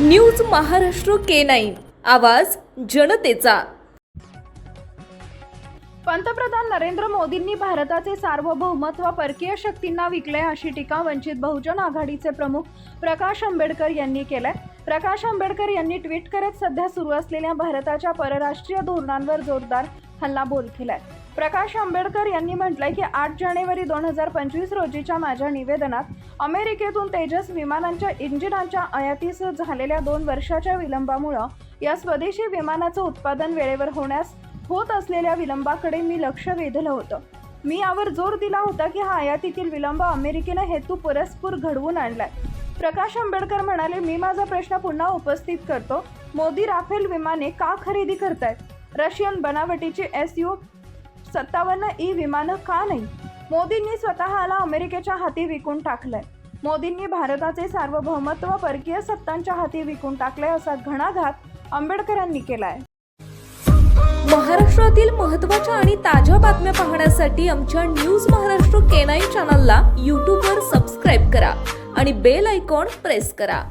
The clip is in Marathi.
न्यूज महाराष्ट्र K9 आवाज जनतेचा। पंतप्रधान नरेंद्र मोदींनी भारताचे सार्वभौमत्व परकीय शक्तींना विकले अशी टीका वंचित बहुजन आघाडीचे प्रमुख प्रकाश आंबेडकर यांनी केली। प्रकाश आंबेडकर यांनी ट्विट करत सध्या सुरू असलेल्या भारताच्या परराष्ट्रीय धोरणांवर जोरदार हल्लाबोल केलाय। प्रकाश आंबेडकर यांनी म्हटलंय की 8 जानेवारी 2025 रोजीच्या माझ्या निवेदनात अमेरिकेतून तेजस विमानांच्या इंजिनांच्या आयातीस झालेल्या 2 वर्षाच्या विलंबामुळे या स्वदेशी विमानाचं उत्पादन वेळेवर होण्यास होत असलेल्या विलंबाकडे मी लक्ष वेधलं होतं। मी यावर जोर दिला होता की हा आयातीतील विलंब अमेरिकेने हेतू पुरस्पूर घडवून आणलाय। प्रकाश आंबेडकर म्हणाले, मी माझा प्रश्न पुन्हा उपस्थित करतो, मोदी राफेल विमाने का खरेदी करतायत? रशियन बनावटीची Su-57E विमानं का नाही? मोदींनी स्वतःला अमेरिकेच्या हाती विकून टाकलंय। मोदींनी भारताचे सार्वभौमत्व परकीय सत्तांच्या हाती विकून टाकलंय असा घणाघात आंबेडकरांनी केलाय। महाराष्ट्रातील महत्त्वाच्या आणि ताज्या बातम्या पाहण्यासाठी आमच्या न्यूज महाराष्ट्र K9 चॅनलला YouTube वर सबस्क्राइब करा आणि बेल आयकॉन प्रेस करा।